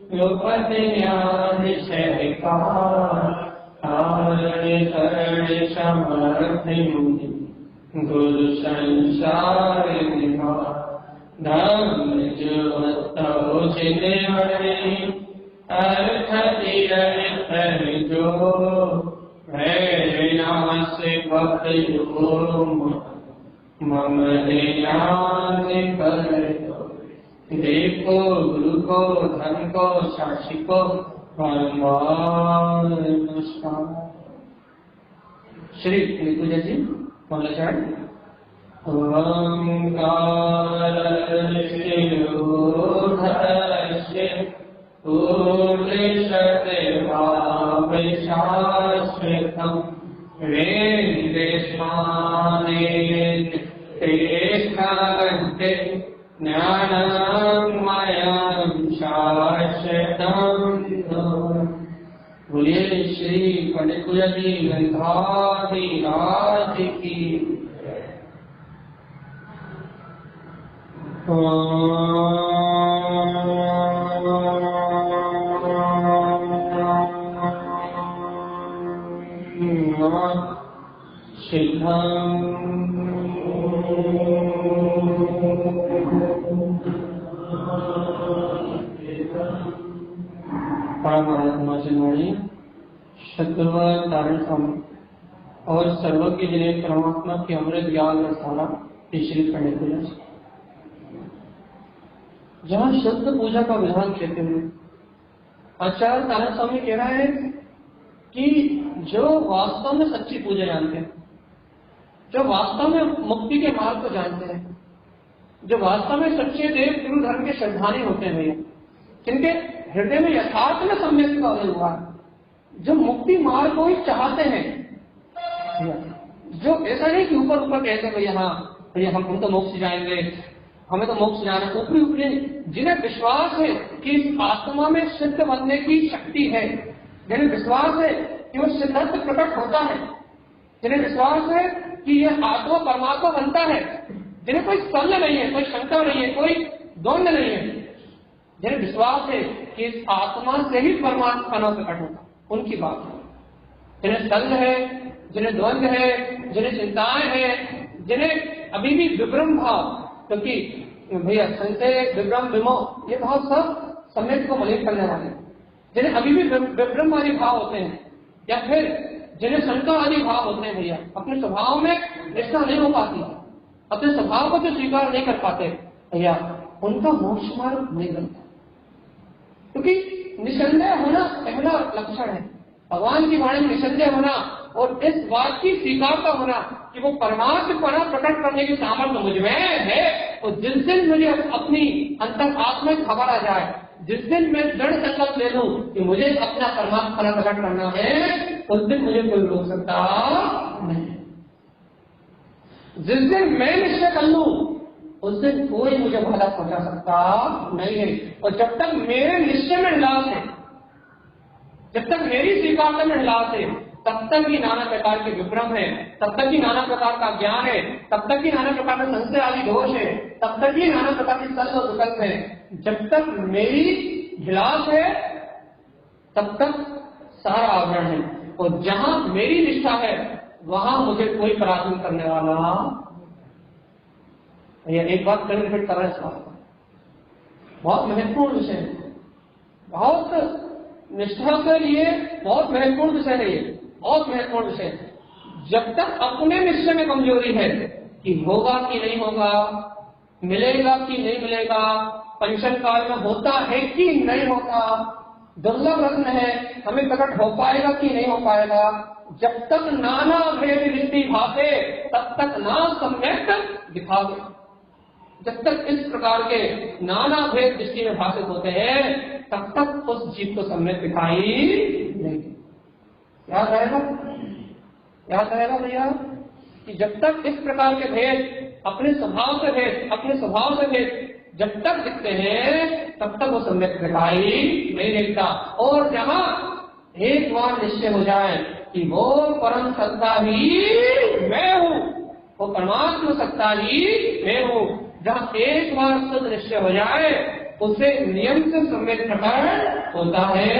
गुरुपति ज्ञान समर्थि गुरु संसार धर्म जो जिने अर्थ जो है विनाश मम ध्यान कर देखो गुरु को धन को साक्षी को नमस्कार। श्री पूजा जी मंगलाचरण। ओंकारस्य शाश्वतम् वेदेश्वानेन तेष्ठन्ते ज्ञानमयं शाश्वतम्। बोलिए श्री पंडित पूजा जी गंधाधिराज की। परमात्मा चिन्मणि शत्रुव तारण स्वामी और सर्वज्ञ जिन्हें परमात्मा की अमृत ज्ञान रसाला श्री पंडित पूजा। जहाँ शुद्ध पूजा का विधान कहते हुए आचार्य तारण स्वामी कह रहा है कि जो वास्तव में सच्ची पूजा जानते हैं, जो वास्तव में मुक्ति के मार्ग को जानते हैं, जो वास्तव में सच्चे देव गुरु धर्म के श्रद्धानी होते हैं भैया, जिनके हृदय में यथार्थ में सम्यक का उदय हुआ, जो मुक्ति मार्ग को ही चाहते हैं, जो ऐसा नहीं कि ऊपर ऊपर कहते हैं भैया हाँ भैया हम तो मोक्ष जाएंगे, हमें तो मोक्ष जाना, ऊपरी ऊपरी, जिन्हें विश्वास है कि इस आत्मा में सिद्ध बनने की शक्ति है, जिन्हें विश्वास है कि वो सिद्धार्थ प्रकट होता है, जिन्हें विश्वास है कि यह आत्मा परमात्मा बनता है, जिन्हें कोई संदेह नहीं है, कोई शंका नहीं है, कोई द्वंद्व नहीं है, जिन्हें विश्वास है कि इस आत्मा से ही परमात्मा प्रकट होता, उनकी बात है। जिन्हें संदेह है, जिन्हें द्वंद्व है, जिन्हें चिंताएं हैं, जिन्हें अभी भी विभ्रम भाव, क्योंकि भैया संशय विभ्रम विमोह ये भाव सब सम्यक को मलिन करने वाले, जिन्हें अभी भी विभ्रम वाली भाव होते हैं, या फिर जिन्हें शंका वाली भाव होते हैं भैया, अपने स्वभाव में निष्ठा नहीं हो पाती, अपने स्वभाव को जो स्वीकार नहीं कर पाते भैया, उनका मोक्ष मार्ग नहीं बनता। क्योंकि निसंदेह होना पहला लक्षण है, भगवान की वाणी में निसंदेह होना और इस बात की स्वीकारता होना कि वो परमात्मा प्रकट करने की सामर्थ्य मुझ में है। और जिस दिन मुझे अपनी अंतर आत्मा की खबर आ जाए, जिस दिन मैं दृढ़ संकल्प ले लूं कि मुझे अपना परमात्मा प्रकट करना है, उस दिन मुझे कोई रोक सकता नहीं। जिस दिन मैं निश्चय कर लूं, उस दिन कोई मुझे बाधा पहुंचा सकता नहीं है। और जब तक मेरे निश्चय में हिलास है, जब तक मेरी स्वीकारता में हिलास है, तब तक ही नाना प्रकार के विभ्रम है, तब तक ही नाना प्रकार का ज्ञान है, तब तक ही नाना प्रकार का संशय आदि दोष है, तब तक ही नाना प्रकार की संग और विकल्प है। जब तक मेरी हिलास है, तब तक सारा आवरण है। और जहां मेरी निष्ठा है, वहां मुझे कोई पराधीन करने वाला। एक बात करें रिपीट कर रहे हैं, इस बात का बहुत महत्वपूर्ण विषय है, बहुत निष्ठा के लिए बहुत महत्वपूर्ण विषय है, ये बहुत महत्वपूर्ण विषय है। जब तक अपने निश्चय में कमजोरी है कि होगा कि नहीं होगा, मिलेगा कि नहीं मिलेगा, पंचम काल में होता है कि नहीं होता, दुर्लभ रत्न है, हमें प्रकट हो पाएगा कि नहीं हो पाएगा, जब तक नाना भेद दृष्टि भाषे तब तक ना सम्यक दिखावे। जब तक इस प्रकार के नाना भेद दृष्टि में भाषित होते हैं, तब तक उस जीव को सम्यक दिखाई नहीं। याद रहेगा भैया कि जब तक इस प्रकार के भेद अपने स्वभाव से भेद जब तक दिखते हैं, तब तक वो सम्यक दिखाई नहीं देता। और जहां एक बार निश्चय हो जाए कि वो परम सत्ता ही मैं हूं, वो परमात्मा सत्ता ही मैं हूँ। जहाँ एक बार सद निश्चय हो जाए उसे नियम से सम्यक प्रकट होता है,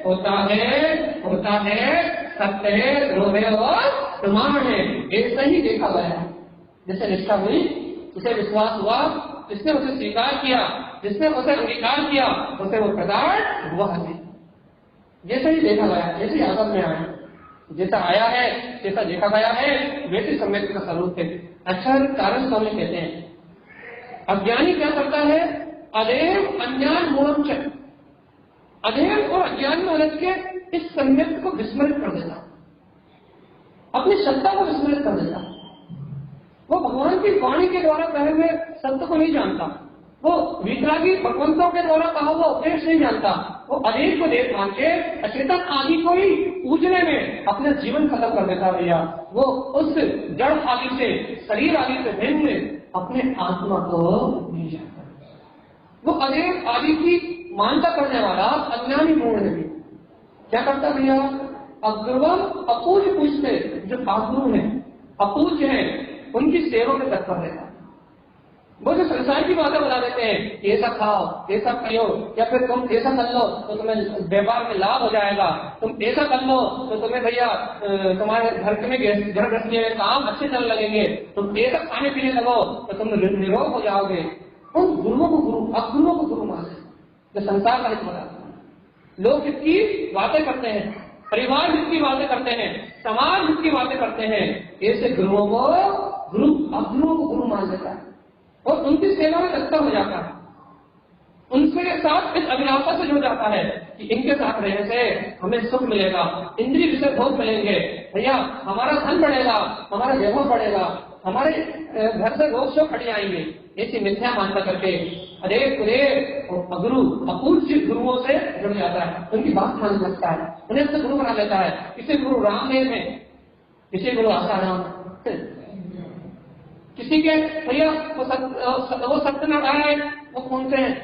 होता है, होता है, सत्य है, ध्रुव है और प्रमाण है। ऐसा ही देखा गया है। जैसे निष्ठा हुई, उसे विश्वास हुआ, जिसने उसे स्वीकार किया, जिसने उसे अंगीकार किया, उसे वो पदार्थ हुआ है। जैसा ही देखा गया है, जैसे आगम में आया, जैसा आया है, जैसा देखा गया है, वैसे सम्यक का स्वरूप है। अच्छा, कारण स्वामी कहते हैं अज्ञानी क्या करता है? अदेव अज्ञान मूलम च, अदेव और अज्ञान में अलग के इस सम्यक को विस्मृत कर देता, अपनी सत्ता को विस्मृत कर देता। वो भगवान की वाणी के द्वारा कहे हुए सत्य को नहीं जानता, वो वितरागी भगवंतों के द्वारा कहा हुआ उपदेश नहीं जानता। वो अनेक को देख मान के अचेतन आदि को ही पूजने में अपना जीवन खत्म कर देता भैया। वो उस जड़ आदि से, शरीर आदि से भिन्न अपने आत्मा को नहीं जानता। वो अनेक आदि की मानता करने वाला अज्ञानी मूढ़ है। क्या करता भैया? अग्रवम अपूज पूछते, जो अगुरु है, अपूज है, उनकी सेवा में तत्पर रहता है। वो जो संसार की बातें बता देते हैं, ऐसा खाओ, ऐसा पियो, या फिर तुम ऐसा कर लो तो तुम्हें व्यापार में लाभ हो जाएगा, तुम ऐसा कर लो तो तुम्हें भैया तुम्हारे घर में घर गृहस्थी में काम अच्छे चलने लगेंगे, तुम ऐसा खाने पीने लगो तो तुम निरोग हो जाओगे। उन गुरुओं को गुरु, अगुरुओं को गुरु माने, जो संसार का हित बताते हैं। लोग जितकी बातें करते हैं, परिवार जितकी बातें करते हैं, समाज जितकी बातें करते हैं, ऐसे गुरुओं को गुरु, अगुरुओं को गुरु मान लेता है और उनकी सेवा में तत्पर हो जाता है। उनके साथ इस अभिलाषा से जुड़ जाता है कि इनके साथ रहने से हमें सुख मिलेगा, इंद्रिय विषय भोग मिलेंगे, भैया हमारा धन बढ़ेगा, हमारा वैभव बढ़ेगा, हमारे घर से रोग शोक हट जाएंगे। ऐसी मिथ्या मानता करके अनेक अगुरु, अपूज्य गुरुओं से जुड़ जाता है, उनकी बात मान लगता है, उन्हें अपना गुरु बना लेता है। किसी गुरु रामदेव है, किसी गुरु आसाराम, किसी के भैया वो सत्यनारायण, वो कौन से हैं,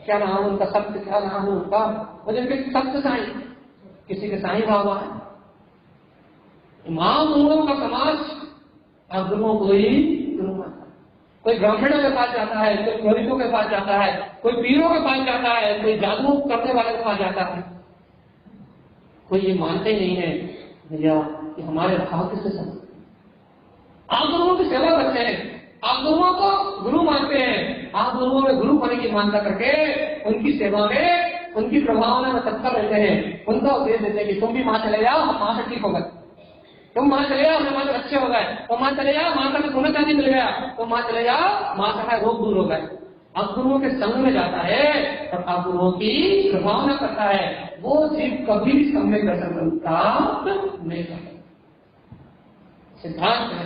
क्या नाम उनका, सत्य क्या नाम है उनका, वो जिनके सत्य साईं, किसी के साईं बाबा है। महामूलों का समाज गुरुओं को ही गुरु मानता है। कोई ब्राह्मणों के पास जाता है, कोई पुरोहितों के पास जाता है, कोई पीरों के पास जाता है, कोई जादू करने वाले के पास जाता है। कोई ये मानते ही नहीं है भैया कि हमारे भाग्य से सब आप गुरुओं की सेवा करते हैं, आप गुरुओं को गुरु मानते हैं, आप गुरुओं में गुरु होने की मानता करके उनकी सेवा में, उनकी प्रभावना में तत्पर रहते हैं। उनका उपदेश देते हैं कि तुम भी वहां चले जाओ, हम वहां से ठीक हो गए, तुम वहां चले जाओ, हमारे अच्छे हो गए, तुम वहां चले जाओ, वहां से सोना चांदी मिल गया, तुम वहां चले जाओ, वहां से हमारे रोग दूर हो गए। आप गुरुओं के संग में जाता है और आप गुरुओं की प्रभावना करता है, वो जीव कभी भी सम्यक दर्शन प्राप्त नहीं करता। सिद्धांत है,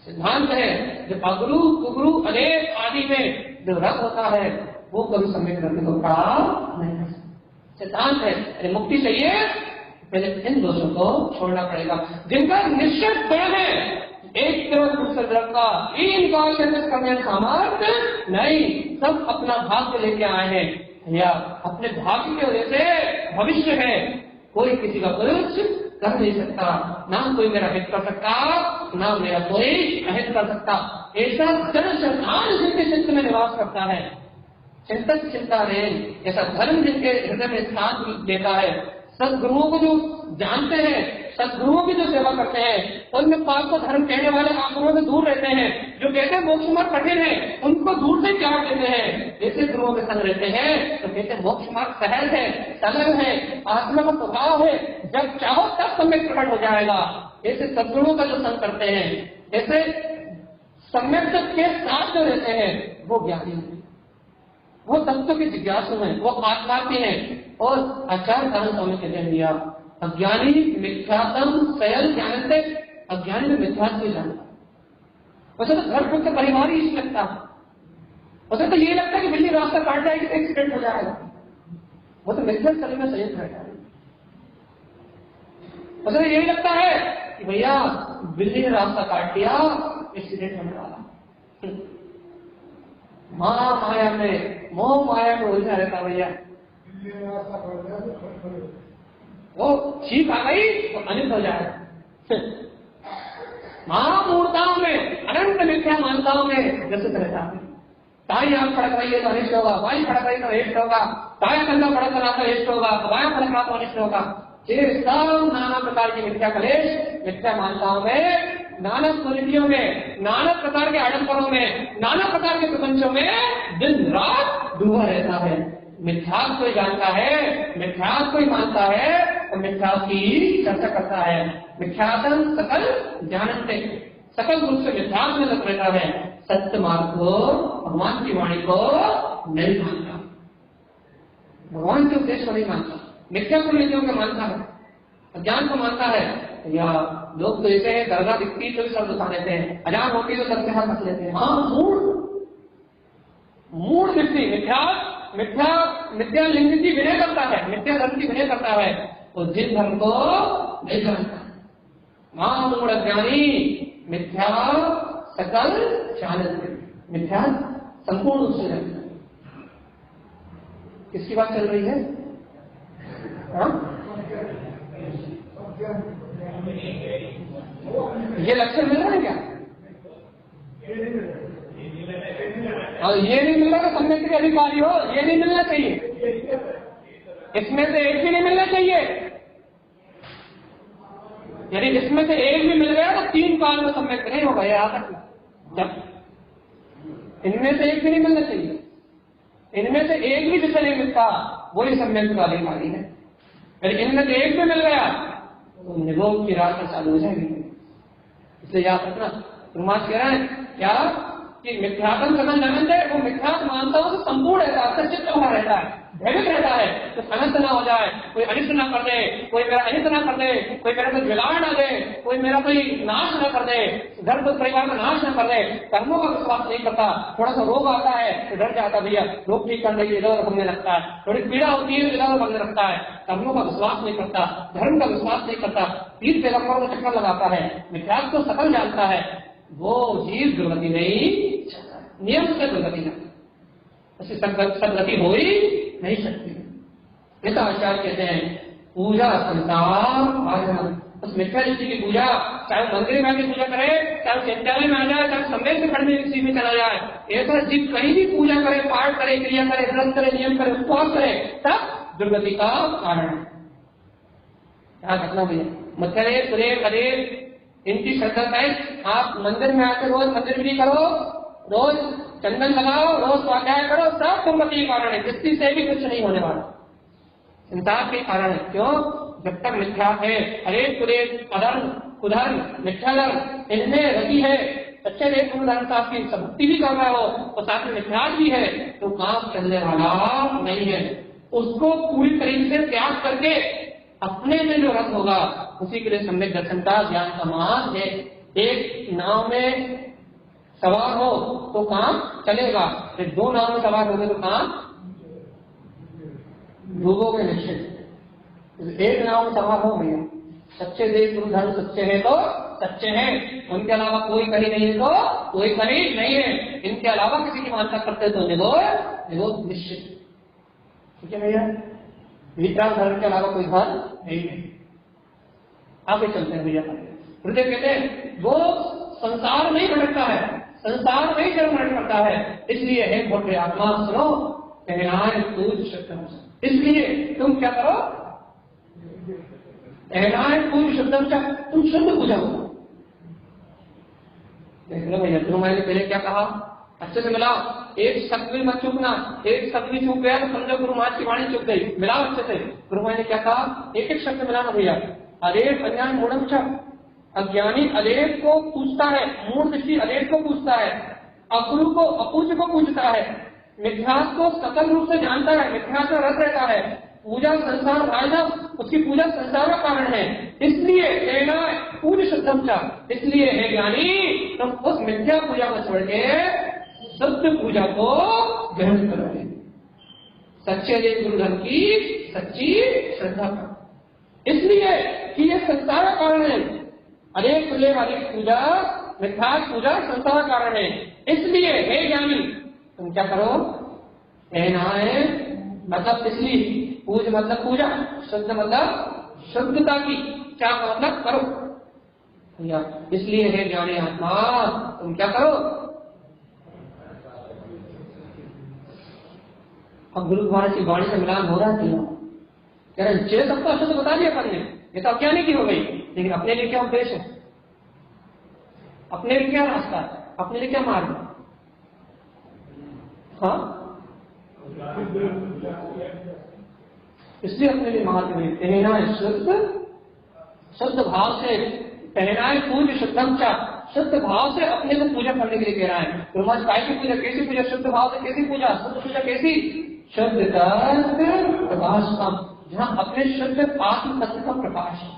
सिद्धांत है, जो अगुरु कुगुरु अनेक आदि में जो रस होता है वो कभी सम्यक दर्शन को प्राप्त नहीं कर सकता। सिद्धांत है। अरे मुक्ति चाहिए, पहले इन दोषों को छोड़ना पड़ेगा, जिनका निश्चित बल है, एक तरफ दूसरे तरफ का इनका करने सामर्थ्य नहीं, सब अपना भाग्य लेके आए हैं या अपने भाग्य की वजह से भविष्य है, कोई किसी का कुछ कर नहीं सकता, ना कोई मेरा हित कर सकता, ना मेरा कोई अहित कर सकता। ऐसा जन श्रद्धान जिनके चित्त में निवास करता है, चिंतक चिंता रहे, ऐसा धर्म जिनके हृदय में स्थान देता है, सदगुरुओं को जो जानते हैं, सदगुरुओं की जो सेवा करते हैं, उनमें पाप को धर्म कहने वाले गुरुओं से दूर रहते हैं, जो कहते हैं मोक्ष मार्ग कठिन है, उनको दूर से त्याग देते हैं। ऐसे गुरुओं के संग रहते हैं तो कहते हैं मोक्ष मार्ग सहज है, सरल है, आत्मा का स्वभाव है, जब चाहो तब सम्यक प्रकट हो जाएगा। ऐसे सदगुरुओं का जो संग करते हैं, ऐसे सम्यक के साथ जो रहते हैं, वो ज्ञानी है, वो तत्व की जिज्ञासु है, वो आत्मार्थी है। और आचार्य कारण स्वामी कहते हैं भैया अज्ञानी मिथ्यात्म सहल जानते, अज्ञानी में मिथ्यात्व नहीं जानता। वैसे तो घर पर तो परिवार ही इस लगता, वैसे तो ये लगता है कि बिल्ली रास्ता काट जाएगी तो एक्सीडेंट हो जाएगा, वो तो मिथ्या शरीर में संयुक्त रहता है। वैसे तो यही लगता है कि भैया बिल्ली ने रास्ता काट दिया, एक्सीडेंट होने वाला। माँ माया में, मोह माया में उलझा रहता भैया, वो चीख आ गई तो अनित हो जाएगा। महामूर्ताओं में, अनंत मिथ्या मान्यताओं में ग्रसित रहता है। ताई आंख फड़क रही है तो अनिष्ट होगा, बाई फड़क रही तो अनिष्ट होगा, ताया कंधा फड़क रहा तो अनिष्ट होगा, बाया फड़क रहा तो अनिष्ट होगा। ये सब नाना प्रकार की मिथ्या कलेश, मिथ्या मान्यताओं में, नाना कुरीतियों में, नाना प्रकार के आडंबरों में, नाना प्रकार के प्रपंचों में दिन रात डूबा रहता है। मिथ्यात्व कोई जानता है, मिथ्यात्व कोई मानता है और मिथ्यात्व की चर्चा करता है। मिथ्यात्म सकल जानते, सकल रूप से मिथ्यात्व में लग रहता है, सत्य मार्ग को, भगवान की वाणी को नहीं मानता, भगवान के उपदेश को नहीं मानता, मिथ्या कुरीतियों को मानता है, अज्ञान को मानता है। या लोग तो ऐसे हैं, दरगाह दिखती तो भी शब्द उठा लेते हैं, अजान होती तो सबके हाथ रख लेते हैं। हाँ, मूड व्यक्ति मिथ्या लिंग की विनय करता है, मिथ्या धर्म की विनय करता है, और जिन धर्म को नहीं जानता। मां मूड अज्ञानी मिथ्या सकल चानक, मिथ्या संपूर्ण रूप से जानता है। किसकी बात चल रही है? ये लक्षण मिल रहा है क्या? और ये नहीं मिल रहा तो सम्यक के अधिकारी हो, ये नहीं मिलना चाहिए, इसमें से एक भी नहीं मिलना चाहिए। यदि इसमें से एक भी मिल गया तो 3 काल में सम्यक नहीं होगा, ये याद रखना। जब इनमें से एक भी नहीं मिलना चाहिए, इनमें से एक भी जिसे नहीं मिलता वही सम्यक का अधिकारी है। यदि इनमें से एक भी मिल गया तो निरोग की रास्ता चालू हो जाएगी। इसलिए याद रखना, परमात्मा कह रहा है क्या कि मिथ्यात्म सकल जानते, वो मिथ्यात्म मानताओं से संपूर्ण रहता है, सचित हुआ रहता है, भयभीत रहता है, तो अनंत ना हो जाए, कोई अनिष्ट ना कर दे, कोई मेरा अहित ना कर दे, कोई मेरा कोई विलाड़ ना दे, कोई मेरा कोई नाश ना कर दे, घर परिवार का नाश ना कर दे, कर्मों का विश्वास नहीं करता। थोड़ा सा रोग आता है तो डर जाता, भैया रोग ठीक करने के इधर भगने लगता है, थोड़ी पीड़ा होती है इधर भगने लगता है, कर्मों का विश्वास नहीं करता, धर्म का विश्वास नहीं करता, तीर पैगंबरों को चक्कर लगाता है, मिथ्यात्व को सकल जानता है, वो जीव दुर्गति नहीं, नियम से दुर्गति नहीं, सदगति हो ही नहीं सकती। ऐसा आचार्य कहते हैं पूजा संसार, उस मिथ्या दृष्टि की पूजा, चाहे मंदिर में आके पूजा करे, चाहे चैत्यालय में आ जाए, चाहे समय से पढ़ने किसी में चला जाए, ऐसा जीव कहीं भी पूजा करे, पाठ करे, क्रिया करे, व्रत करे, नियम करे, उपवास करे, तब दुर्गति का कारण है। क्या रखना भैया, मच्छर सुरेश अरेब इनकी श्रद्धा है। आप मंदिर में आकर रोज मंदिर भी करो, रोज चंदन लगाओ, रोज स्वाध्याय करो, सब दुर्गति के कारण है, दृष्टि से भी कुछ नहीं होने वाला, संसार के कारण है। क्यों? जब तक मिथ्या है, अरेब सुरेश अधर्म कुधर्म मिथ्या धर्म इनमें रति है, सच्चे देश धर्म साहब की भक्ति भी कर रहा हो और साथ में मिथ्या भी है, तो काम चलने वाला नहीं है। उसको पूरी तरीके से त्याग करके अपने में जो रस होगा उसी के लिए सम्यक दर्शन का ज्ञान का मार्ग है। एक नाव में सवार हो तो काम चलेगा, फिर 2 नाव में सवार हो गए तो काम डूबोगे निश्चित। एक नाव में सवार हो भैया, सच्चे देश गुरु धर्म सच्चे है तो सच्चे हैं, उनके अलावा कोई कहीं नहीं है तो कोई कहीं नहीं है, इनके अलावा किसी की मान्यता करते तो निरोध निश्चित। ठीक है भैया, विचार धर्म के अलावा कोई धर्म नहीं है। आगे चलते हैं भैया। गुरुदेव कहते हैं वो संसार नहीं भटकता है, संसार में ही जन्म ग्रहण करता है, इसलिए है भोटे आत्मा सुनो कहनाए पूज शब्द, इसलिए तुम क्या करो, कहनाए पूज शब्द, तुम शुद्ध पूजा करो। देख लो भैया, तुम मैंने पहले क्या कहा, अच्छे से मिलाओ, एक शब्द भी मत चूकना, एक शब्द भी चूक गया तो समझो गुरु महाराज की वाणी चूक गई, मिलाओ अच्छे से। गुरु महाराज ने क्या कहा, एक एक शब्द मिलाना भैया। अरेब अज्ञान मूढ़, अज्ञानी अरेब को पूछता है, मूढ़ दृष्टि अरेब को पूछता है, अगुरु को अपूज्य को पूछता है, मिथ्यात्व को सकल रूप से जानता है, मिथ्यात्व रत रहता है, पूजा संसार भावना, उसकी पूजा संसार का कारण है, इसलिए कहना पूज्य शुद्धम चा, इसलिए है ज्ञानी तुम उस मिथ्या पूजा को छोड़ के शुद्ध पूजा को ग्रहण करोगे, सच्चे देव गुरु धर्म की सच्ची श्रद्धा का। इसलिए कि ये संसार का कारण है, अनेक पूजा मिथ्या पूजा संसार का कारण है, इसलिए हे ज्ञानी तुम क्या करो, कहना है मतलब इसलिए, पूज मतलब पूजा, शुद्ध मतलब शुद्धता की, क्या मतलब करो। भैया इसलिए है ज्ञानी आत्मा, तुम क्या करो, अब गुरु महाराज की वाणी से मिलान हो रहा है कह रहे जय सबको अशुद्ध बता दिया अपन ने, ये तो अज्ञानी की हो गई, लेकिन अपने लिए क्या उद्देश्य है, अपने लिए क्या रास्ता है, अपने लिए क्या मार्ग है? हाँ, इसलिए अपने लिए मार्ग में पहनाए शुद्ध भाव से, पहनाए पूज्य शुद्धम चा, शुद्ध भाव से अपने को पूजा करने के लिए कह रहा है। ब्रह्माज काय की पूजा, कैसी पूजा, शुद्ध भाव से कैसी पूजा, शुद्ध पूजा कैसी, शुद्ध प्रकाश का, जहाँ अपने शुद्ध आत्म तत्व का प्रकाश है।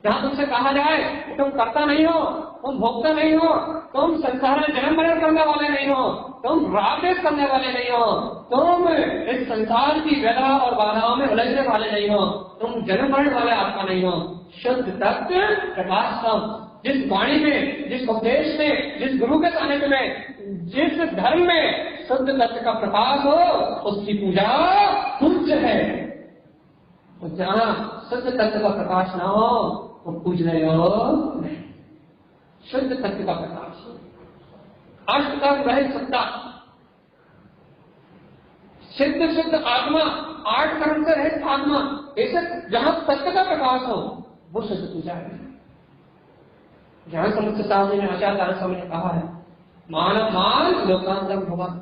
जहाँ तुमसे कहा जाए कि तुम करता नहीं हो, तुम भोगता नहीं हो, तुम संसार में जन्म मरण करने वाले नहीं हो, तुम राग द्वेष करने वाले नहीं हो, तुम इस संसार की व्यथा और बाधाओं में उलझने वाले नहीं हो, तुम जन्म मरण वाले आत्मा नहीं हो। शुद्ध तत्व प्रकाश का, जिस वाणी में, जिस उपदेश में, जिस गुरु के सानिध्य में, जिस धर्म में शुद्ध तत्व का प्रकाश हो, उसकी पूजा पूज्य है। जहाँ शुद्ध तत्व का प्रकाश ना हो वो पूज रहे हो नहीं। शुद्ध तत्व का प्रकाश, अष्ट का रहे सत्ता, शुद्ध आत्मा, 8 कर्म से रहित आत्मा, ऐसे जहां सत्य का प्रकाश हो वो शुद्ध पूजा है। जहां समुद्र साहब ने, आचार्य स्वामी ने कहा है, मानव मान लोकांतर भगवान।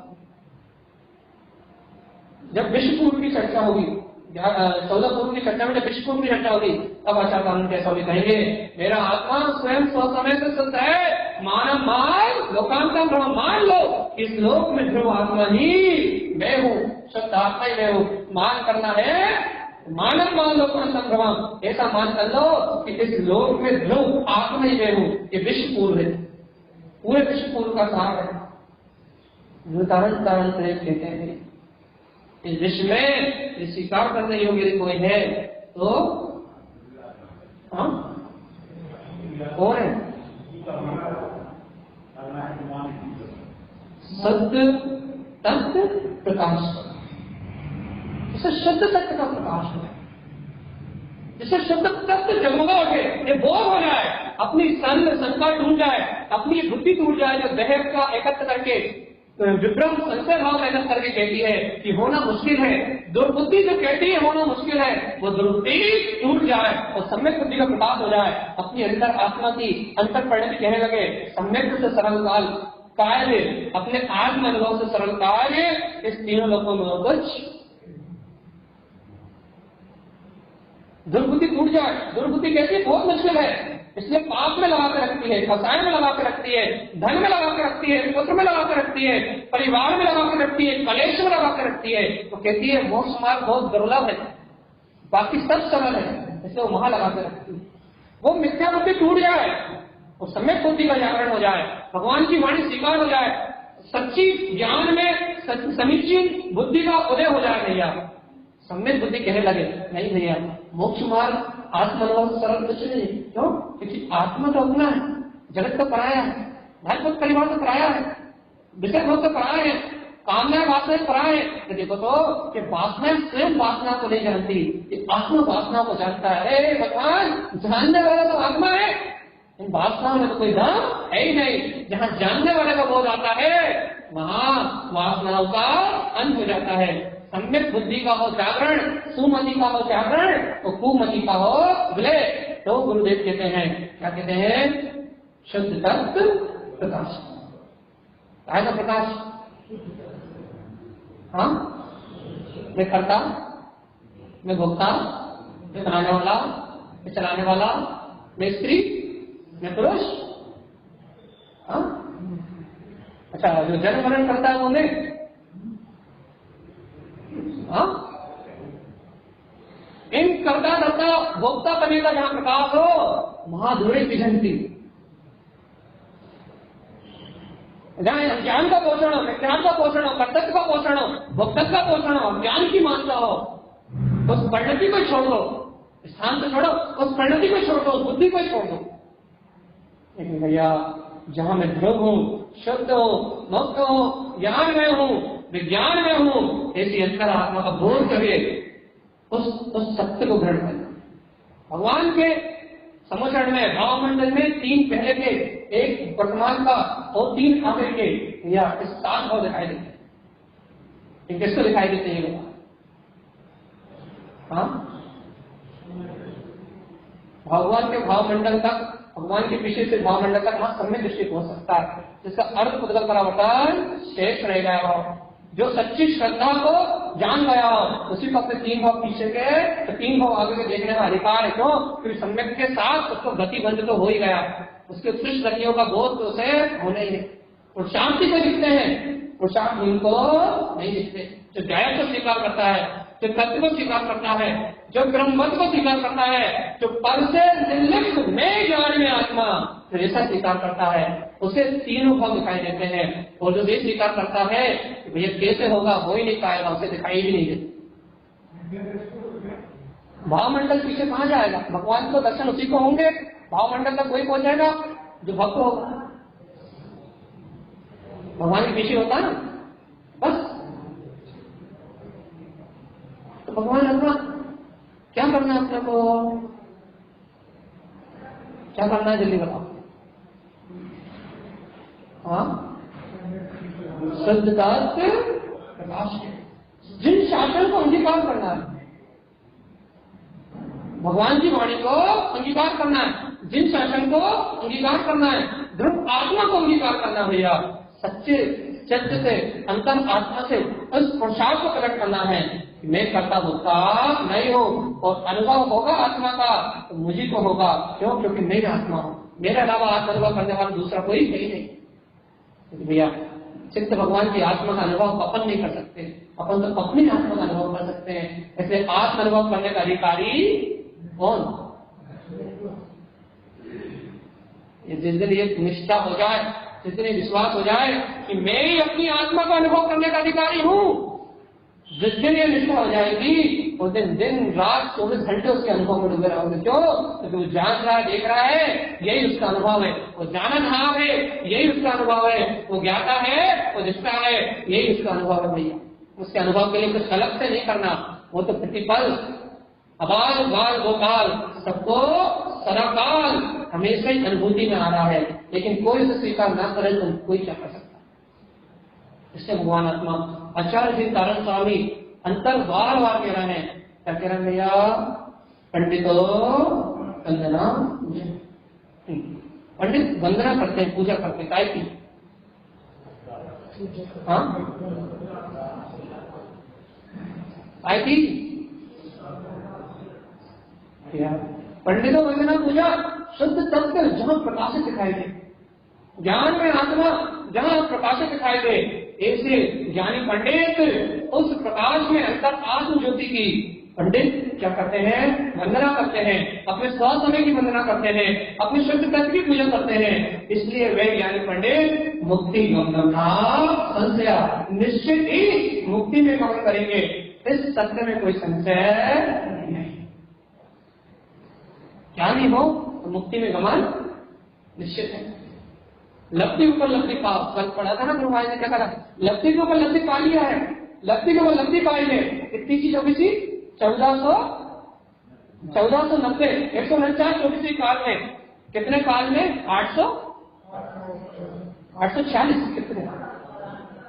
जब विश्व पूर्व की चर्चा होगी, 14 पूर्व की चर्चा में जब विश्व पूर्व की चर्चा होगी, तब आचार्य कैसा भी कहेंगे, मेरा आत्मा स्वयं स्वसमय से शुद्ध है, मानव मान लोकांतर भगवान, मान लो इस लोक में ध्रुव आत्मा ही मैं हूँ, शुद्ध आत्मा ही मैं हूँ। मान करना है, मानव मान लोकांतर भगवान, ऐसा मान कर लो कि इस लोक में ध्रुव आत्मा ही मैं हूँ। ये विश्व पूर्व है, पूरे विश्व पूर्व का सार है। कारण कारण कहते हैं इस विश्व में स्वीकार करने योग्य यदि कोई है तो कौन है? सत्य तत्व प्रकाश, जिसे शुद्ध तत्व का प्रकाश है, जिसे शुद्ध तत्व जगमगा उठे, ये बोध हो जाए, अपनी संस्कार टूट जाए, अपनी बुद्धि टूट जाए, जो देह का एकत्र करके विभ्रम संशय भाव पैदा करके कहती है कि होना मुश्किल है, दुर्बुद्धि जो कहती है होना मुश्किल है, वो दुर्बुद्धि टूट जाए और सम्यक बुद्धि का प्रकाश हो जाए, अपनी अंतर आत्मा की अंतर परिणति कहने लगे, सम्यक से सरल काल कार्य, अपने आत्म अनुभव से सरल कार्य, इस तीनों लोगों में कुछ दुर्बुद्धि टूट जाए। दुर्बुद्धि कहती है बहुत मुश्किल है, इसलिए पाप में लगा के रखती है, व्यवसाय में लगा के रखती है, धन में लगा के रखती है, पुत्र में लगा के रखती है, परिवार में लगा के रखती है, कलेश में लगा के रखती है। तो कहती है मोक्ष मार्ग बहुत दुर्लभ है, बाकी सब सरल है, इसलिए वो वहां लगा के रखती है। वो मिथ्या बुद्धि टूट जाए, वो सम्यक बुद्धि का जागरण हो जाए, भगवान की वाणी स्वीकार हो जाए, सच्ची ज्ञान में समीचीन बुद्धि का उदय हो जाए। भैया सम्यक बुद्धि कहने लगे नहीं भैया मोक्ष मार्ग आत्मअनुभव सरल कुछ नहीं। क्यों? क्योंकि आत्मा तो अपना है, जगत तो पराया है, भाई परिवार तो पराया है, विषय भोग तो पराया है, कामना वासना पराया है। तो देखो तो कि वासना स्वयं वासना को नहीं जानती, ये आत्मा वासना को जानता है। भगवान जानने वाला तो आत्मा है, इन वासनाओं में तो कोई दाम है ही नहीं। जहाँ जानने वाले का बोध आता है वहाँ वासनाओं का अंत हो जाता है। सम्यक बुद्धि का हो जागरण, सुमति का हो जागरण, तो कुमति का हो विलय। तो गुरुदेव कहते हैं, क्या कहते हैं? शुद्ध तत्व प्रकाश। काय का प्रकाश? हाँ, मैं करता, मैं भोक्ता, मैं बनाने वाला, मैं चलाने वाला, मैं स्त्री, मैं पुरुष। हाँ, अच्छा, जो जन्म मरण करता है वो मैं। हाँ, इन कर्ता धर्ता भोक्ता बने का जहां प्रकाश हो महाधुरी विजंती, जहां ज्ञान का पोषण हो, विज्ञान का पोषण हो, कर्तव्य का पोषण हो, भोक्तत्व का पोषण हो, ज्ञान की मानता हो, उस परिणति को छोड़ दो, स्थान को छोड़ो, उस परिणति को छोड़ दो, उस बुद्धि को छोड़ दो। लेकिन भैया जहां मैं ध्रुव हूं, शुद्ध हूं, मुक्त हूं, ज्ञान में हूं, विज्ञान में हूं, ऐसी अंतर आत्मा का बोध करके उस सत्य को ग्रहण करना, भगवान के समुचरण में भाव मंडल में 3 पहले के, 1 वर्तमान का और 3 आगे के, या 7 भाव दिखाई देते हैं। ये किसको दिखाई देते हैं? हाँ, भगवान के भाव मंडल तक, भगवान के पीछे से भाव मंडल तक वहां सम्यक दृष्टि हो सकता है, जिसका अर्थ बदल परावर्तन शेष रह गया हो। जो सच्ची श्रद्धा को जान गया हो उसी को अपने 3 भाव पीछे के तो 3 भाव आगे के देखने का अधिकार है। क्यों? क्योंकि सम्यक के साथ उसको गति बंद तो हो ही गया, उसके उत्कृष्ट गतियों का बोध तो उसे होने ही नहीं। और शांति को दिखते हैं, और शांति इनको नहीं दिखते। जो न्याय को स्वीकार करता है, जो तत्व को स्वीकार करता है, जो ब्रह्मत्व को स्वीकार करता है, जो पर से निर्लिप्त मैं ज्ञान में आत्मा ऐसा स्वीकार करता है, उसे 3 भाव दिखाई देते हैं। और जो ये स्वीकार करता है कि भैया कैसे होगा, हो ही नहीं पाएगा, उसे दिखाई भी नहीं देते। भावमंडल पीछे कहाँ जाएगा? भगवान को दर्शन उसी को होंगे, भावमंडल तक कोई पहुंचेगा जो भक्त होगा। भगवान के पीछे होता है ना बस। तो भगवान अपना क्या करना है? अपने को क्या करना है? जल्दी बताओ। हाँ, श्रद्धा से प्रकाश जिन शासन को अंगीकार करना है, भगवान की वाणी को अंगीकार करना है, जिन शासन को अंगीकार करना है, ध्रुव आत्मा को अंगीकार करना है भैया, सच्चे चित्त से, अंतर आत्मा से उस पुरुषार्थ को प्रकट करना है। मैं करता होता नहीं हूँ और अनुभव होगा आत्मा का तो मुझे को होगा। क्यों? क्योंकि मैं आत्मा हूँ, मेरे अलावा आत्मा अनुभव करने वाला दूसरा कोई नहीं। भैया चित्त भगवान की आत्मा का अनुभव अपन नहीं कर सकते, अपन तो अपनी आत्मा का अनुभव कर सकते हैं। इसलिए आत्म अनुभव करने का अधिकारी कौन? जिस दिन ये निष्ठा हो जाए, जिस दिन विश्वास हो जाए कि मैं ही अपनी आत्मा का अनुभव करने का अधिकारी हूँ, जिस दिन ये निष्ठा हो जाएगी उस दिन दिन रात 24 घंटे उसके अनुभव में डूबे रहोगे। क्यों? क्योंकि वो जान रहा है, देख रहा है, यही उसका अनुभव है। वो जानन भाव है, यही उसका अनुभव है। वो ज्ञाता है, वो दिखता है, यही उसका अनुभव है भैया। उसके अनुभव के लिए कुछ अलग से नहीं करना, वो तो प्रतिपल अबाल बाल गोपाल सबको सदाकाल हमेशा ही अनुभूति में आ रहा है। लेकिन कोई उसे स्वीकार ना करे तो कोई क्या कर सकता। इससे भगवान आत्मा आचार्य जी तारण स्वामी अंतर बार बार कह रहे हैं, क्या कह रहे हैं भैया? पंडितो वंदना, पंडित वंदना करते हैं, पूजा करते हैं, काय की? हाँ, काय की? पंडितों वंदना पूजा शुद्ध तत्व जहां प्रकाशित दिखाई दे, ज्ञान में आत्मा जहां प्रकाशित दिखाई दे, ऐसे ज्ञानी पंडित उस प्रकाश में अंतर आत्म ज्योति की पंडित क्या करते हैं? वंदना करते हैं, अपने स्व समय की वंदना करते हैं, अपने शुद्ध तत्व की पूजा करते हैं। इसलिए वे ज्ञानी पंडित मुक्ति संशय निश्चित ही मुक्ति में गमन करेंगे। इस सत्य में कोई संशय नहीं। ज्ञानी हो तो मुक्ति में गमन निश्चित है। लब्धि ऊपर लब्धि पा, कल पढ़ा था ना गुरु भाई ने क्या कहा? लब्धि के ऊपर लब्धि पा लिया है, लब्धि के ऊपर लब्धि पाई है। कितनी चीज होगी थी? 1490 149 24 काल में, कितने काल में? 846 कितने?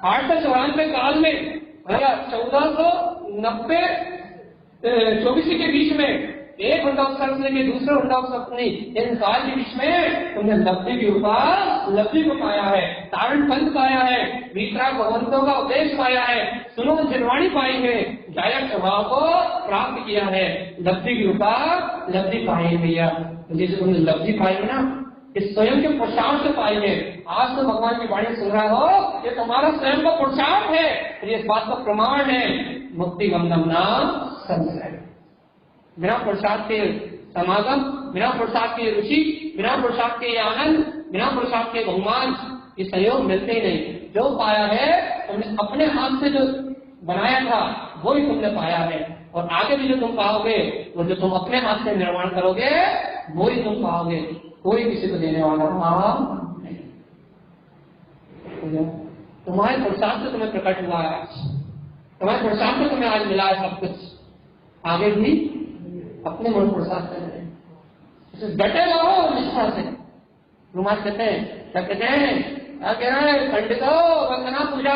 894 काल में भैया 1490 24 के बीच में एक हुंडाउत्सव ने दूसरे हुंडाउत्सव ने, इन काल के बीच में तुमने लब्धि के ऊपर लब्धि को पाया है, तारण पंथ पाया है, वितराग भगवंतों का उपदेश पाया है, सुनो निर्वाणी पाई है, गायक स्वभाव को प्राप्त किया है, लब्धि के ऊपर लब्धि पाई है भैया। जैसे तुमने लब्धि पाई है ना, इस स्वयं के पुरुषार्थ से पाई है। आज तो भगवान की वाणी सुन रहा हो, ये तुम्हारा स्वयं का पुरुषार्थ है, ये इस बात का प्रमाण है। मुक्ति गमनम नाम संशय। बिना पुरुषार्थ के समागम, बिना पुरुषार्थ की रुचि, बिना पुरुषार्थ के आनंद, बिना पुरुषार्थ के बहुमान, ये सहयोग मिलते ही नहीं। जो पाया है तुमने अपने हाथ से, जो बनाया था वो ही तुमने पाया है, और आगे भी जो तुम पाओगे वो जो तुम अपने हाथ से निर्माण करोगे वो ही तुम पाओगे। कोई किसी को देने वाला नहीं। तुम्हारे पुरुषार्थ से तुम्हें प्रकट हुआ है, तुम्हारे पुरुषार्थ से तुम्हें आज मिला है सब कुछ। आगे भी अपने मन पुरुषार्थ करें। डटे रहो निष्ठा से। रुमाल कहते हैं, क्या कहते हैं, क्या कह रहे हैं, पंडितो वंदना पूजा।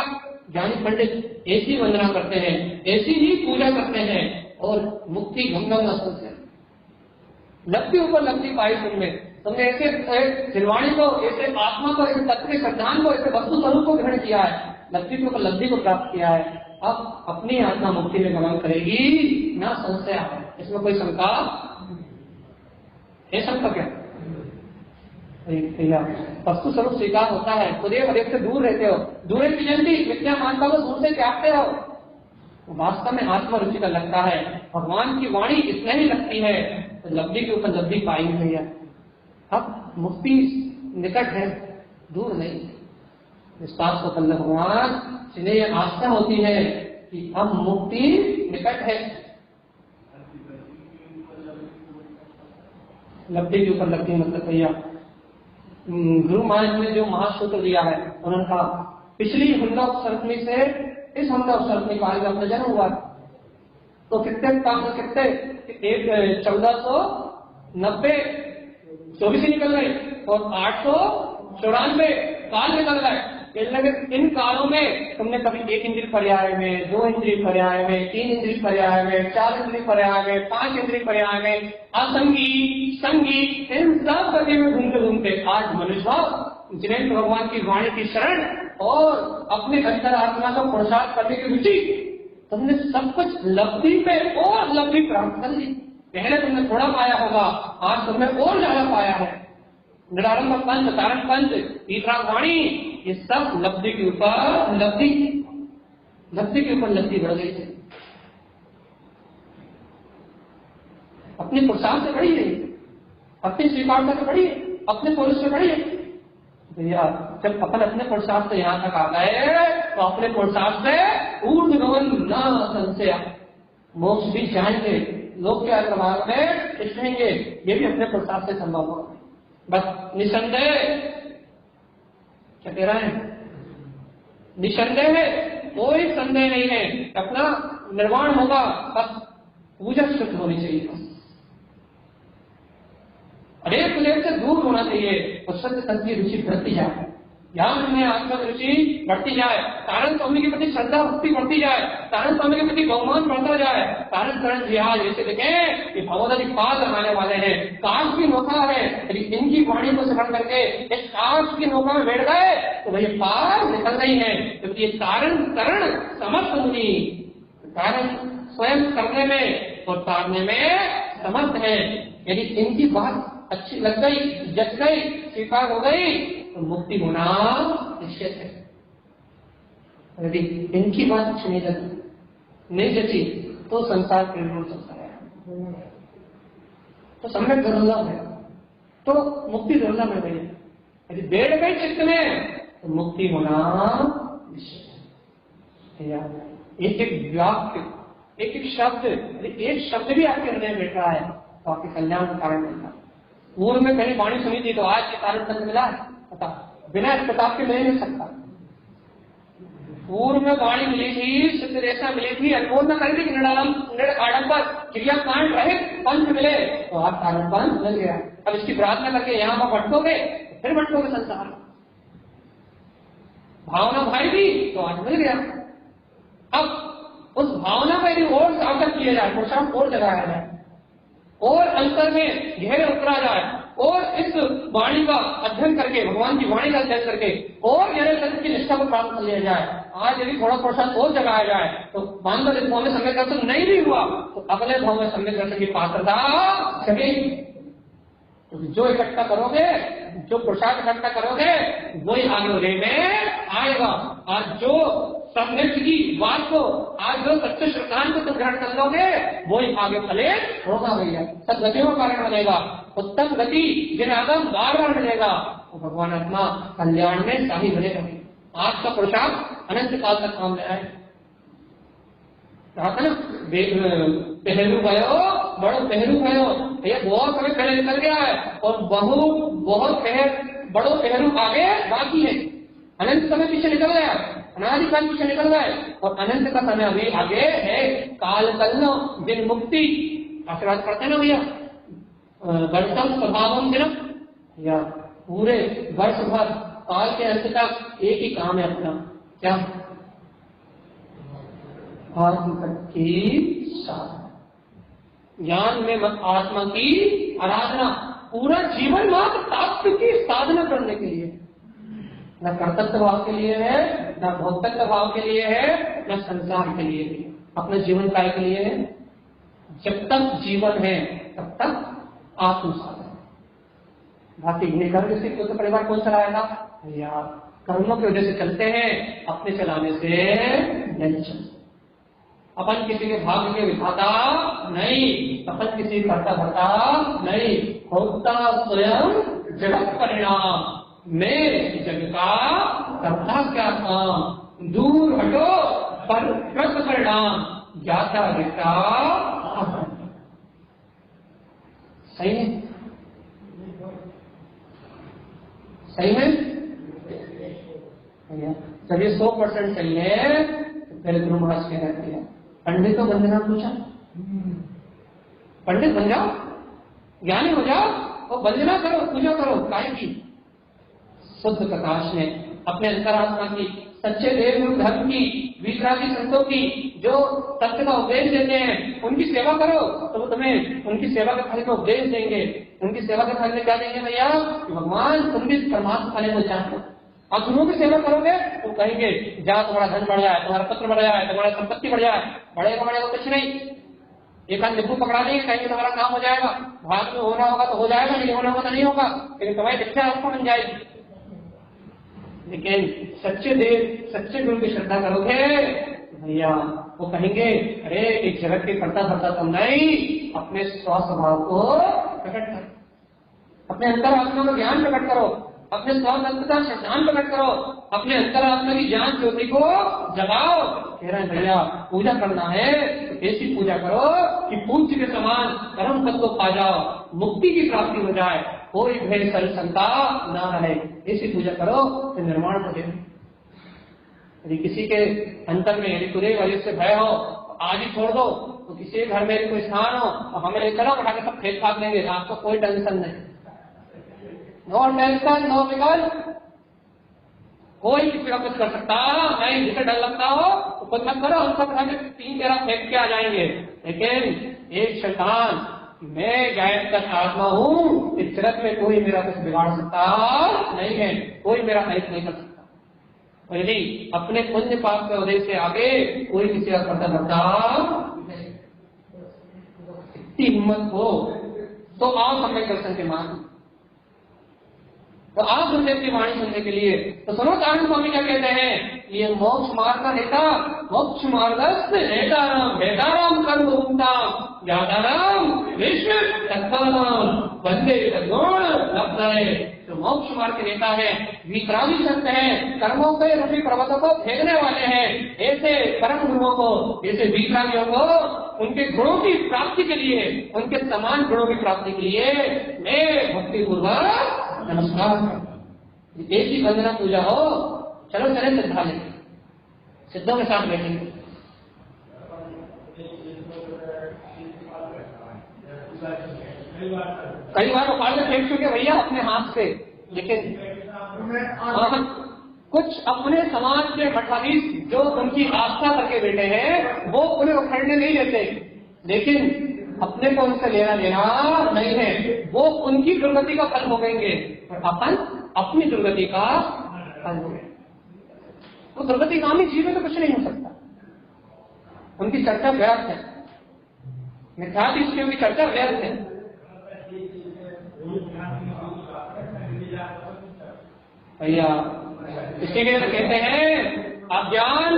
ज्ञानी पंडित ऐसी वंदना करते हैं, ऐसी ही पूजा करते हैं और मुक्ति गंगम से लब्धि ऊपर लब्धि पाई तुमने ऐसे निर्वाणी को, ऐसे आत्मा को, ऐसे तत्व के सिद्धांत को, ऐसे वस्तु स्वरूप को ग्रहण किया है, लब्धि के ऊपर लब्धि को प्राप्त किया है। अब अपनी आत्मा मुक्ति में गमन करेगी, ना संशय है, इसमें कोई शंका है? शंका क्या? वस्तु स्वरूप स्वीकार होता है, खुदेव हदेव से दूर रहते हो, दूर की जल्दी विद्या मानता हो, दूर से त्यागते हो, वास्तव में आत्मा रुचि का लगता है। भगवान की वाणी इसमें ही लगती है तो लब्धि के ऊपर लब्धि पाई भैया। अब मुक्ति निकट है, दूर नहीं। विश्वास को बंद भगवान जिन्हें आस्था होती है कि अब मुक्ति निकट है, लब्धि के ऊपर लब्धि मतलब भैया। गुरु महाराज ने जो महासूत्र दिया है, उन्होंने कहा पिछली हुंडोपसर्पणी से इस हुंडोपसर्पणी काल में अपना जन्म हुआ तो कितने काम कितने 1490 24 निकल गए और 894 काल निकल गए। इन कालों में तुमने कभी 1 इंद्रिय पर्याय में, 2 इंद्रिय पर्याय में, 3 इंद्रिय पर्याय में, 4 इंद्रिय पर्याय में, 5 इंद्रिय पर्याय में, असंगी संगी इन सब गति में घूमते घूमते आज मनुष्य जिन्हें भगवान की वाणी की शरण और अपने अंतर आत्मा का पुरुषार्थ करने की रुचि, तुमने सब कुछ लब्धि पे और लब्धि प्राप्त कर ली। पहले तुमने थोड़ा पाया होगा, आज तुमने और ज्यादा पाया है। निरारंभ पंच, तारण पंच, तीसरा वाणी, ये सब लब्धि के ऊपर लब्धि, लब्धि के ऊपर लब्धि बढ़ गई है। अपने पुरुषार्थ से बढ़ी है, अपनी स्वीकारता से बढ़ी है, अपने पुरुष से बढ़ी है भैया। जब अपन अपने पुरुषार्थ से यहाँ तक आ गए तो अपने पुरुषार्थ से ऊर्ध्वगमन न संशय, मोक्ष भी जाएंगे, लोग के प्रभाव में रहेंगे, ये भी अपने पुरुषार्थ से संभव होगा। बस निसंदेह, क्या कह रहा है, निसंदेह है, कोई संदेह नहीं है, अपना निर्माण होगा, बस पूजा शुद्ध होनी चाहिए, अनेक प्लेट से दूर होना चाहिए और सत्य तत्व की रुचि बढ़ती जाए, ज्ञान में आत्मा की रुचि बढ़ती जाए, कारण स्वामी के प्रति श्रद्धा भक्ति बढ़ती जाए, कारण स्वामी के प्रति बहुमान बढ़ता जाए। कारण करण जिहाज जैसे देखें कि भगवती पाल लगाने वाले हैं, काश की नौका है, यदि इनकी वाणी को स्मरण करके इस काश की नौका में बैठ गए तो भैया पार निकल रही है, क्योंकि ये कारण करण समर्थ मुनि, कारण स्वयं करने में और तारने में समर्थ है। यदि इनकी बात अच्छी लग गई, जच गई, स्वीकार हो गई तो मुक्ति होना निश्चित है। यदि इनकी बात अच्छी नहीं लगी, नहीं जची तो संसार प्रेम हो सकता है, तो सम्यक दुर्लभ है, तो मुक्ति दुर्लभ है भैया। यदि बैठ गई चित्त में तो मुक्ति होना निश्चित है। एक एक वाक्य, एक एक शब्द, एक शब्द भी आपके हृदय में बैठ रहा है तो आपके कल्याण का कारण बनता है। पूर्व में कहीं वाणी सुनी थी तो आज के कारण तक मिला है, पता बिना इस प्रताप के नहीं मिल सकता। पूर्व में वाणी मिली थी, सिद्ध रेशा मिली थी, अनुभव न करी थी, आडंबर क्रियाकांड रहे पंच मिले तो आप कारण पंच मिल गया। अब इसकी प्रार्थना करके यहाँ पर भटकोगे फिर भटकोगे संसार, भावना भाई भी तो आज मिल गया। अब उस भावना में भी और सार्थक किया जाए, प्रोत्साहन और जगाया जाए और अंतर में गहरे उतरा जाए और इस वाणी का अध्ययन करके, भगवान की वाणी का अध्ययन करके और गहरे तत्व की निष्ठा को प्राप्त कर लिया जाए। आज यदि थोड़ा प्रोत्साहन और जगाया जाए तो मान लो इस भाव में सम्यक दर्शन नहीं भी हुआ तो अगले भाव में सम्यक दर्शन की पात्रता जगेगी। तो जो इकट्ठा करोगे, जो प्रसाद इकट्ठा करोगे वही आगे में आएगा। आज जो सम्यक की बात को, आज जो सत्य श्रद्धान को तुम ग्रहण कर लोगे वही आगे फले होगा भैया, सदगतियों का कारण बनेगा, उत्तम गति जिनागम बार बार मिलेगा तो भगवान आत्मा कल्याण में शाही बने रहे। आज का प्रसाद अनंत काल तक काम में आए। कहा था ना, पहलू भयो बड़ो पहलू भयो, ये बहुत समय पहले निकल गया है और बहुत बड़ो पहलू आगे बाकी है। अनंत समय पीछे निकल गया, अनादिकाल पीछे निकल गए और अनंत का समय अभी आगे है। काल कल्लो दिन मुक्ति आशीर्वाद पढ़ते ना भैया, वर्षम स्वभावम दिनम, या पूरे वर्ष भर काल के अंत तक एक ही काम है अपना, क्या? आत्म की साधना, ज्ञान में आत्मा की आराधना, पूरा जीवन मात्र तत्व की साधना करने के लिए, न कर्तव्य भाव के लिए है, न भोक्तव्य भाव के लिए है, न संसार के लिए है, अपने जीवन काय के लिए है। जब तक जीवन है तब तक आत्म साधना। बाकी घर किसी तो परिवार कौन चलाएगा? या कर्मों की वजह से चलते हैं, अपने चलाने से नहीं चलते। अपन किसी के भाग्य के विधाता नहीं, अपन किसी कर्ता धर्ता नहीं, होता स्वयं जगत परिणाम, मैं जग का करता क्या काम, दूर हटो पर कृत परिणाम, ज्ञाता रहता। सही है? सही है? जब ये 100% सही है तो पहले गुरु महाराज कह रहे थे पंडित तो वंदना पूछा, पंडित बन जाओ, ज्ञानी हो जाओ और वंदना करो, पूजा करो, काय की? शुद्ध प्रकाश ने अपने अंतरात्मा की, सच्चे देव धर्म की, वितरागी संतों की जो सत्य का उपदेश देते हैं उनकी सेवा करो, तो वो तुम्हें उनकी सेवा के फल में उपदेश देंगे। उनकी सेवा के फल में क्या देंगे भैया? भगवान तुम भी परमात्मा फल को चाहते हो। आप उन्हों की सेवा करोगे तो कहेंगे जा तुम्हारा धन बढ़ जाए, तुम्हारा पत्र बढ़ जाए, तुम्हारा संपत्ति बढ़ जाए। बढ़ेगा कुछ नहीं, एक आध निब्बू पकड़ा देंगे, कहेंगे तुम्हारा काम हो जाएगा, भाग में होना होगा तो हो जाएगा, नहीं होना होगा तो नहीं होगा, लेकिन तुम्हारी दीक्षा आपको बन जाएगी। लेकिन सच्चे गुरु की श्रद्धा करोगे भैया वो कहेंगे अरे एक जगत के कर्ता धर्ता तुम नहीं, अपने स्वभाव को प्रकट करो, अपने अंतरात्मा का ज्ञान प्रकट करो, अपने स्वतंत्रता का ज्ञान प्रकट करो, अपने अंतरात्मा की ज्ञान ज्योति को जगाओ। कह रहे हैं भैया पूजा करना है तो ऐसी पूजा करो कि पूज्य के समान परम पद को पा जाओ, मुक्ति की प्राप्ति हो जाए, कोई भय संता न रहे, ऐसी पूजा करो तो निर्माण हो जाए। यदि किसी के अंतर में यदि तुरे वाले से भय हो तो आज ही छोड़ दो, तो किसी के घर में कोई स्थान हो तो हमें लेकर उठा के सब फेंक फाक देंगे, आपको कोई टेंशन नहीं, नो टेंशन नो विकल्प, कोई किसी का कुछ कर सकता नहीं। जिसे डर लगता हो तो कुछ मत करो, हम सब हमें 3-13 फेंक के आ जाएंगे। लेकिन एक शैतान मैं गायब का आत्मा हूँ, इस जगत में कोई मेरा कुछ बिगाड़ सकता नहीं है, कोई मेरा हेल्प नहीं कर सकता। और यदि अपने पुण्य पाप के वजह से आगे कोई किसी का करता करता इतनी हिम्मत हो तो आप हमें दर्शन के मान, तो आप गुरुदेव की वाणी सुनने के लिए तो सुनो कारण स्वामी क्या कहते हैं, ये मोक्ष मार्ग का नेता, मोक्ष मार्गस्थ नेताराम वेदाराम कर्म रूपताम ज्ञाताराम विश्व तत्वानाम वंदे सद्गुण लब्धाए। जो मोक्ष मार्ग के नेता है, वितरागी संत है, कर्मों के रूपी पर्वतों को फेंकने वाले हैं, ऐसे परम गुरुओं को, ऐसे वितरागियों को उनके गुणों की प्राप्ति के लिए, उनके समान गुणों की प्राप्ति के लिए मैं भक्ति पूर्वक नमस्कार। एक ही वंदना पूजा हो, चलो चले सिद्धालय, सिद्धों के साथ बैठेंगे। कई बार उखाड़ के फेंक चुके भैया अपने हाथ से, लेकिन कुछ अपने समाज के मठाधीश जो उनकी आस्था करके बैठे हैं वो उन्हें उखड़ने नहीं देते, लेकिन अपने को उनसे लेना देना नहीं है, वो उनकी दुर्गति का फल भोगेंगे और अपन अपनी दुर्गति का फल भोगेंगे। वो दुर्गतिगामी जीवन में कुछ नहीं हो सकता, उनकी चर्चा व्यर्थ है, मिथ्यादृष्टियों की चर्चा व्यर्थ है। भैया इसीलिए तो कहते हैं अज्ञान,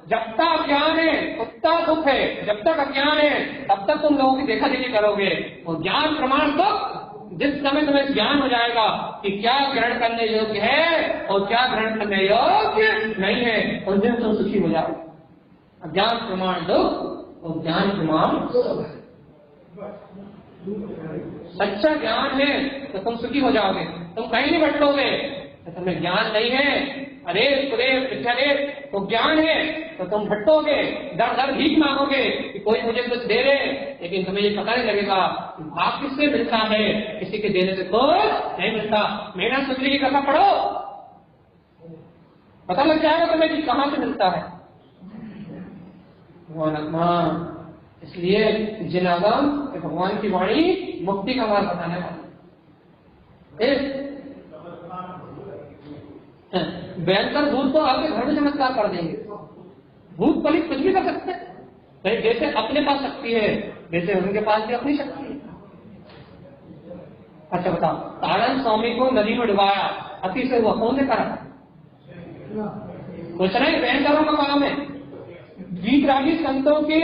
जब तक अज्ञान है उतना दुख है, जब तक अज्ञान है तब तक तुम लोगों की देखा देखी करोगे। और ज्ञान प्रमाण दुख, जिस समय तुम्हें ज्ञान हो जाएगा कि क्या ग्रहण करने योग्य है और क्या ग्रहण करने योग्य नहीं है, उस दिन तुम सुखी हो जाओ। अज्ञान प्रमाण दुख और ज्ञान प्रमाण सुख। सच्चा ज्ञान है तो तुम सुखी हो जाओगे, तुम कहीं नहीं भटकोगे। तो तुम्हें ज्ञान नहीं है, अरेप कुरेप विद्यारेप तो ज्ञान है तो तुम भटकोगे, दर दर भीख मांगोगे कि कोई मुझे कुछ दे रहे, लेकिन तुम्हें ये पता नहीं लगेगा भाग किससे मिलता है, किसी के देने से तो नहीं मिलता। मेहनत सुंदरी की कथा पढ़ो, पता लग जाएगा तुम्हें कि कहां से मिलता है भगवान। इसलिए जिनागम भगवान की वाणी मुक्ति का मार्ग बताने वाली। भयंकर भूत तो आपके घर में चमत्कार कर देंगे, भूत पलित कुछ भी कर सकते हैं। जैसे अपने पास शक्ति है वैसे उनके पास भी अपनी शक्ति है। अच्छा बताओ, तारण स्वामी को नदी में डुबाया, अति से हुआ, कौन ने करा? कुछ नहीं, भयंकरों का काम है। वीतरागी संतों के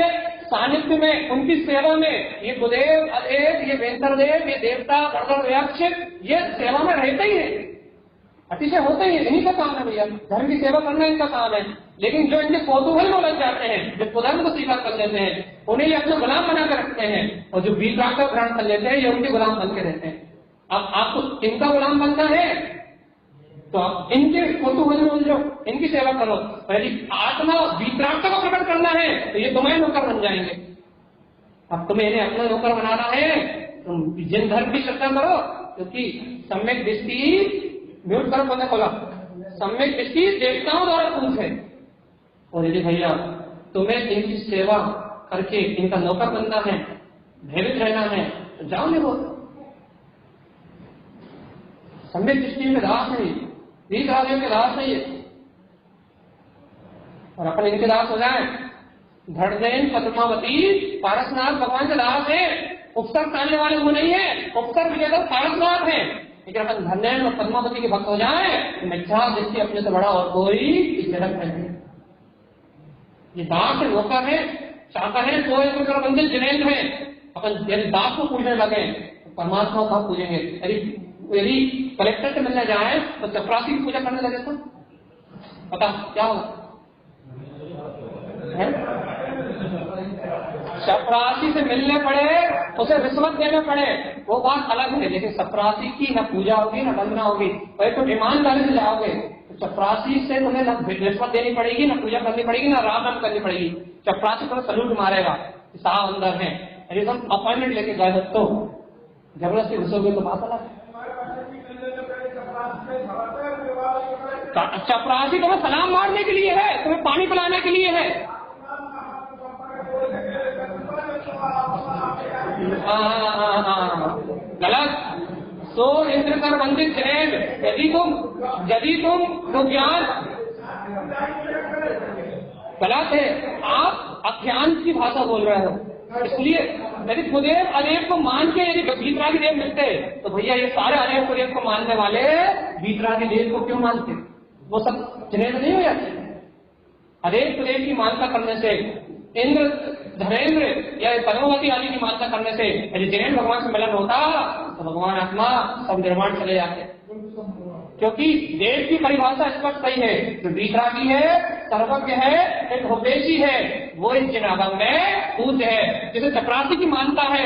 सानिध्य में, उनकी सेवा में ये गुरुदेव, अदेव, ये वेंकर देव, ये देवता, व्याक्ष, ये सेवा में रहते ही है, अतिशय होते ही है। इन्हीं का काम है भैया, धर्म की सेवा करना इनका काम है। लेकिन जो इनके कौतूहल में उलझ जाते हैं, जो कुधर्म को स्वीकार कर लेते हैं, उन्हें ये अपने गुलाम बना कर रखते हैं, और जो वीतराग का ग्रहण कर लेते हैं ये उनके गुलाम बन के रहते हैं। अब आपको इनका गुलाम बनना है तो आप इनके कौतूहल में उलझो, इनकी सेवा करो। पहली आत्मा वीतरागता को प्रकट करना है तो ये तुम्हें नौकर बन जाएंगे। अब तुम्हें इन्हें अपना नौकर बनाना है, तुम जिन धर्म की श्रद्धा करो, क्योंकि सम्यक दृष्टि, म्यूट करो पता खोला, सम्यक दृष्टि देवताओं द्वारा पूछ है। और यदि भैया तुम्हें इनकी सेवा करके इनका नौकर बनना है, भयभीत रहना है, तो जाओ नहीं वो सम्यक दृष्टि में दास नहीं, वीतरागियों के दास नहीं है। और अपन इनके दास हो जाए। धड़जैन पद्मावती पारसनाथ भगवान के दास है, उपसर्ग आने वाले वो नहीं है, उपसर्ग विजेता पारसनाथ है। लेकिन अपन धड़जैन और पद्मावती के भक्त हो जाए तो मिथ्या दृष्टि अपने से बड़ा और कोई इस जगत में नहीं। ये दास है, नौकर है, चाकर है, तो एक मंदिर जिनेन्द्र है। अपन यदि दास को पूजने लगे तो परमात्मा को कहाँ पूजेंगे? यदि कलेक्टर से मिलने जाए तो चपरासी की पूजा करने लगे तो पता क्या होगा? चपरासी से मिलने पड़े, उसे रिश्वत देने पड़े, वो बात अलग है। लेकिन चपरासी की न पूजा होगी न वंदना होगी, वही तो ईमानदारी से जाओगे तो चपरासी से तुम्हें न रिश्वत देनी पड़ेगी, न पूजा करनी पड़ेगी, न राम नाम करनी पड़ेगी। चपरासी तुम्हें सलूट मारेगा, साहब अंदर है। यदि तुम अपॉइंटमेंट लेके गए तो जबरदस्ती घुसोगे तो बात अलग है। चपरासी तुम्हें सलाम मारने के लिए है, तुम्हें पानी पिलाने के लिए है। गलत। सो इंद्र कर वंदित जैन, यदि तुम ज्ञान गलत है, आप अज्ञान की भाषा बोल रहे हो। इसलिए यदि कुदेव अदेव को मान के यदि वीतरागी देव मिलते तो भैया ये सारे अदेव कुदेव को मानने वाले वीतरागी देव को क्यों मानते? वो सब जिनेन्द्र नहीं हो जाते? अदेव कुदेव की मानता करने से, इंद्र, धनेन्द्र या पद्मावती आदि की मानता करने से यदि जिनेन्द्र भगवान से मिलन होता तो भगवान आत्मा सब निर्माण चले जाते। क्योंकि देव की परिभाषा स्पष्ट सही है, जो वीतरागी है, सर्वज्ञ है, एक उपदेशी है, वो इस जिनागम में पूज है। जिसे चपरासी की मानता है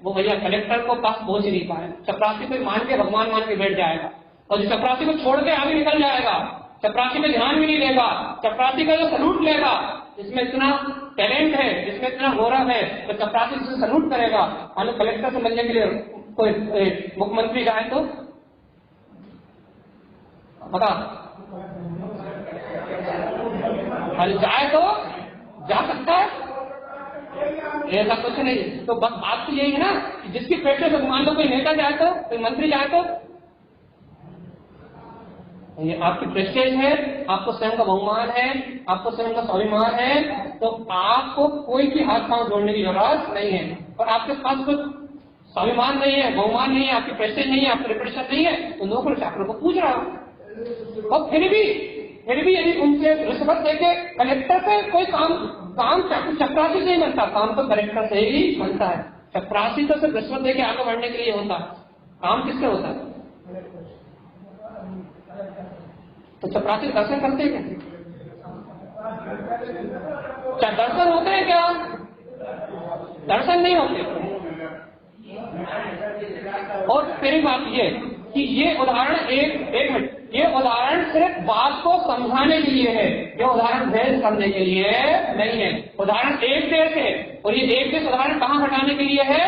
वो भैया कलेक्टर को पास पहुंच ही नहीं पाए। चपरासी को मान के भगवान मान के बैठ जाएगा, और जो चपरासी को छोड़ के आगे निकल जाएगा, चपरासी में ध्यान भी नहीं देगा, चपरासी का जो सलूट लेगा, जिसमें इतना टैलेंट है, जिसमें इतना गौरव है, तो चपरासी से सलूट करेगा। हमें कलेक्टर से मिलने के लिए कोई मुख्यमंत्री जाए तो बता, हल जाए तो जा सकता है, ऐसा कुछ नहीं। तो बस बात तो यही है ना, जिसकी पेटे से मान लो कोई नेता जाए तो, कोई मंत्री जाए तो ये आपकी प्रेस्टेज है, आपको स्वयं का बहुमान है, आपको स्वयं का स्वाभिमान है, तो आपको कोई भी हाथ पांव जोड़ने की जरूरत नहीं है। और आपके पास कुछ स्वाभिमान नहीं है, बहुमान नहीं है, आपकी प्रेस्टेज नहीं है, आपकी रिपुटेशन नहीं है, तो नौकर चाकरों को पूछ रहा हूं। और फिर भी यदि उनसे रिश्वत देके कलेक्टर से कोई काम चपरासी से ही बनता, काम तो कलेक्टर से ही बनता है। चपरासी तो सिर्फ रिश्वत देके आगे बढ़ने के लिए होता है, काम किससे होता है? तो चपरासी दर्शन करते हैं क्या? दर्शन होते हैं क्या? दर्शन नहीं होते। और फिर बात ये कि ये उदाहरण एक मिनट ये उदाहरण सिर्फ बात को समझाने के लिए है, ये उदाहरण भेद करने के लिए नहीं है। उदाहरण एक देश है और ये एक देश उदाहरण कहाँ हटाने के लिए है?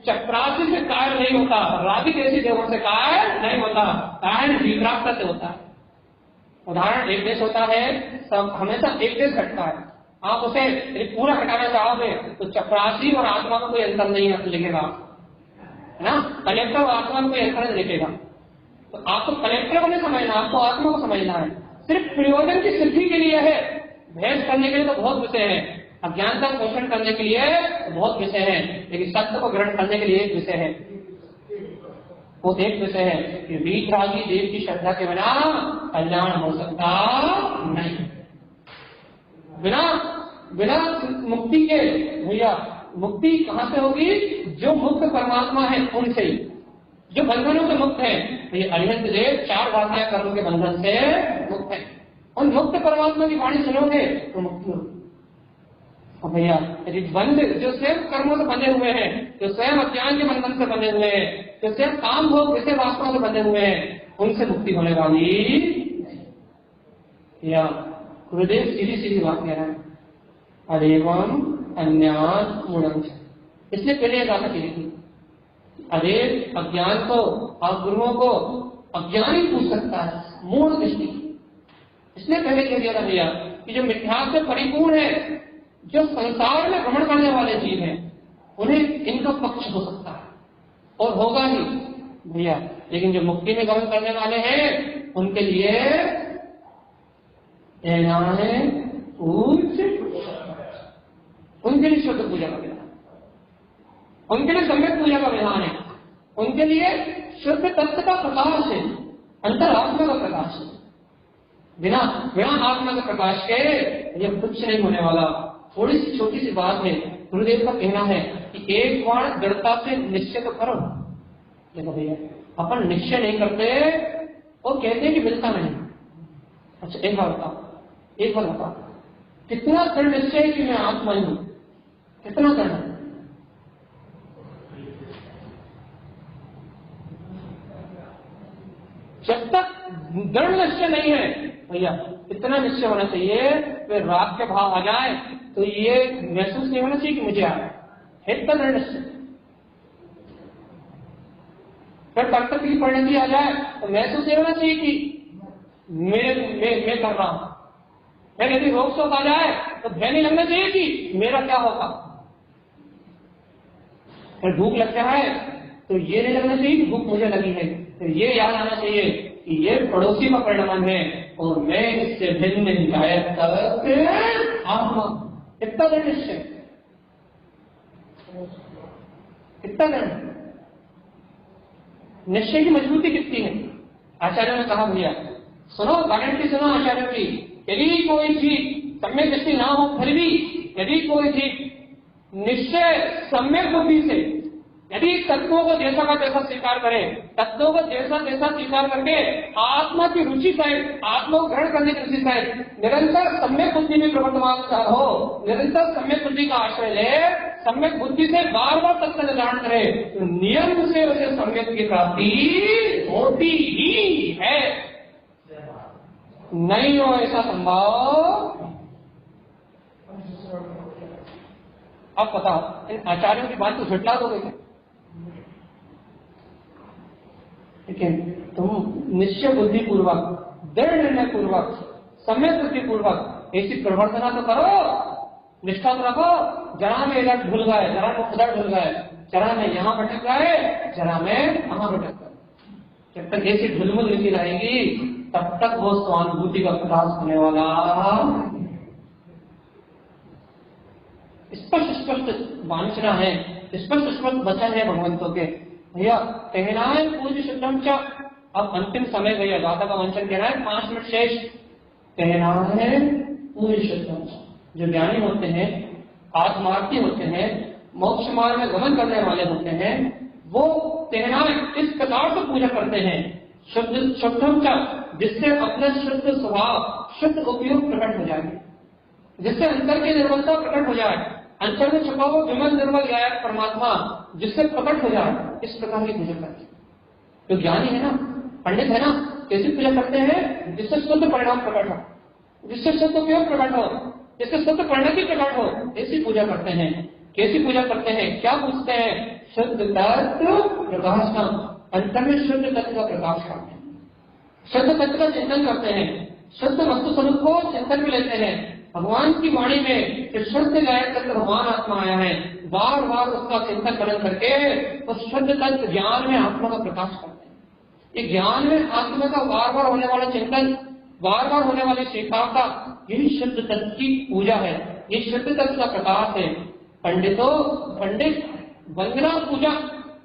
चपरासी से कायल नहीं होता, रागी जैसी देवों से कायल नहीं होता, कायल विक्रांता से होता है। उदाहरण एक देश होता है, सब हमेशा एक देश घटता है। आप उसे पूरा हटाना चाहोगे तो चपरासी और आत्मा में कोई अंतर नहीं लिखेगा, है ना। कलेक्टर और आत्मा में कोई अंतर नहीं लिखेगा। तो आपको कलेक्टर को नहीं समझना, आपको आत्मा को समझना है। सिर्फ प्रयोजन की सिद्धि के लिए है, भेद करने के लिए तो बहुत विषय है, अज्ञानता को पोषण करने के लिए तो बहुत विषय है, लेकिन सत्य को ग्रहण करने के लिए एक विषय है। वो एक विषय है कि वीतरागी देव की श्रद्धा के बिना कल्याण हो सकता नहीं। बिना बिना मुक्ति के भैया मुक्ति कहां से होगी? जो मुक्त परमात्मा है उनसे ही, जो बंधनों से मुक्त है। तो ये अरिहंत देव 4 भाषाएं कर्म के बंधन से मुक्त है। उन मुक्त परमात्मा की वाणी सुनोगे तो मुक्ति होगी। और भैया यदि बंध जो स्वयं कर्मों से बंधे हुए हैं, जो स्वयं अज्ञान के बंधन से बंधे हुए हैं, जो स्वयं काम भोग विषय वासनाओं से बंधे हुए हैं, उनसे मुक्ति होने वाली या गुरुदेव सीधी सीधी बात कह रहे हैं, अरेवम अज्ञान मूढ़। इसलिए पहले गाथा की थी, अरे अज्ञान को आप गुरुओं को अज्ञान ही पूछ सकता है, मूढ़ दृष्टि। इसलिए पहले कह दिया था भैया कि जो मिथ्या से परिपूर्ण है, जो संसार में भ्रमण करने वाले जीव हैं, उन्हें इनका पक्ष हो सकता है और होगा ही भैया। लेकिन जो मुक्ति में गमन करने वाले हैं उनके लिए पूज, उनके लिए शुद्ध पूजा का विधान, उनके लिए सम्यक पूजा का विधान है, उनके लिए शुद्ध तत्व का प्रकाश है, अंतरात्मा का प्रकाश है। बिना बिना आत्मा के प्रकाश के ये कुछ नहीं होने वाला। थोड़ी सी छोटी सी बात है, गुरुदेव का कहना है कि एक बार दृढ़ता से निश्चय तो करो। देखो भैया अपन निश्चय नहीं करते और कहते हैं कि मिलता नहीं। अच्छा एक बार बताओ, एक बार बताओ कितना दृढ़ निश्चय है कि मैं आत्मा ही हूं, कितना दृढ़ है? जब तक दृढ़ निश्चय नहीं है भैया, इतना निश्चय होना चाहिए फिर रात के भाव आ जाए तो ये महसूस नहीं होना चाहिए कि मुझे आया है, इतना दृढ़ निश्चय। फिर डॉक्टर की परिणति आ जाए तो महसूस नहीं होना चाहिए कि मैं कर रहा हूं। फिर यदि रोग शोक आ जाए तो भय नहीं लगना चाहिए कि मेरा क्या होगा। फिर भूख लग जाए तो ये नहीं लगना चाहिए कि भूख मुझे लगी है, फिर ये याद आना चाहिए कि ये पड़ोसी का परिणाम है और मैं इससे भिन्न हिदायत आत्मा। इतना दृढ़ निश्चय, इतना दृढ़ निश्चय की मजबूती कितनी है। आचार्यों ने कहा भैया सुनो, गारंटी सुनो आचार्यों की, यदि कोई चीज सम्यक दृष्टि ना हो फिर भी यदि कोई चीज निश्चय सम्यक बुद्धि से यदि तत्वों को जैसा का जैसा स्वीकार करे, तत्वों को जैसा जैसा स्वीकार करके आत्मा की रुचि सहित, आत्मा को ग्रहण करने की रुचि सहित निरंतर सम्यक बुद्धि में प्रवर्तमान हो, निरंतर सम्यक बुद्धि का आश्रय ले, सम्यक बुद्धि से बार बार तत्व निर्धारण करे, तो नियम से उसे सम्यक की प्राप्ति होती ही है। नहीं हो ऐसा संभव। अब बताओ इन आचार्यों की बात तो झुटला दोगे क्या? लेकिन तुम निश्चय बुद्धि पूर्वक, दृढ़ निर्णय पूर्वक, सम्यक बुद्धि पूर्वक ऐसी प्रवर्तना तो करो, निष्ठा तो रखो। जरा में इधर भूल गए, जरा में उधर भूल गए, जरा में यहां भटक गए, जरा में वहां भटक गए। जब तक ऐसी ढुलमुल नीति रहेगी तब तक वो स्वानुभूति का प्रकाश होने वाला। स्पष्ट स्पष्ट वांछना है, स्पष्ट स्पष्ट वचन है भगवंतों के भैया। कहना है पूज्य शुद्धम च, अब अंतिम समय भैया गाथा का वंचन कहना है, 5 मिनट शेष। कहना है पूज्य शुद्धम च, जो ज्ञानी होते हैं, आत्मार्थी होते हैं, मोक्ष मार्ग में गमन करने वाले होते हैं, वो कहना इस प्रकार से पूजा करते हैं शुद्धम च, जिससे अपना शुद्ध स्वभाव, शुद्ध उपयोग प्रकट हो जाए, जिससे अंतर की निर्मलता प्रकट हो जाए, अंतर में छुपा हुआ विमल निर्मल गायक परमात्मा जिससे प्रकट हो जाए, इस प्रकार की पूजा करते। जो ज्ञानी है ना, पंडित है ना, कैसी पूजा करते हैं? जिससे शुद्ध परिणाम प्रकट हो, जिससे शुद्ध उपयोग प्रकट हो, जिससे शुद्ध परिणति प्रकट हो, ऐसी पूजा करते हैं। कैसी पूजा करते हैं? क्या पूछते हैं? शुद्ध तत्व प्रकाश का, अंतर में शुद्ध तत्व का प्रकाश करते हैं, शुद्ध तत्व का चिंतन करते हैं, शुद्ध वस्तु स्वरूप को चिंतन में लेते हैं। भगवान की वाणी में कि शुद्ध गायक तत्व भगवान आत्मा आया है, बार बार उसका चिंतन करन करके उस शुद्ध तत्व ज्ञान में आत्मा का प्रकाश करते हैं। ये ज्ञान में आत्मा का बार बार होने वाला चिंतन, बार बार होने वाली शिखाता, यही शुद्ध तत्व की पूजा है, ये शुद्ध तत्व का प्रकाश है। पंडित वंदना पूजा,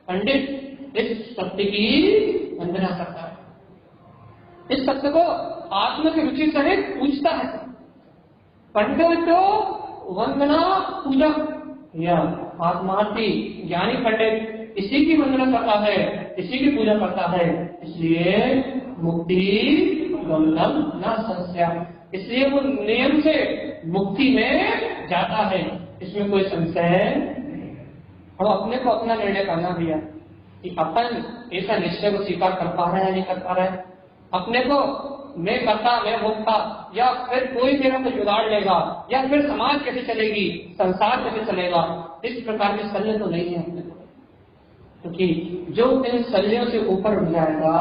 पंडित इस सत्य की वंदना करता है, इस सत्य को आत्मा की रुचि सहित पूछता है। पंडित वंदना पूजा, यह आत्मार्थी ज्ञानी पंडित इसी की वंदना करता है, इसी की पूजा करता है। इसलिए मुक्ति गमनम न संशय, इसलिए वो नियम से मुक्ति में जाता है, इसमें कोई संशय। हम अपने को अपना निर्णय करना भी है कि अपन ऐसा निश्चय को स्वीकार कर पा रहे हैं नहीं कर पा रहे हैं। अपने को मैं करता, मैं भोगता, या फिर कोई मेरा को जुगाड़ लेगा, या फिर समाज कैसे चलेगी, संसार कैसे चलेगा, इस प्रकार के शल्य तो नहीं है अपने को। क्योंकि जो इन शल्यों से ऊपर उठ जाएगा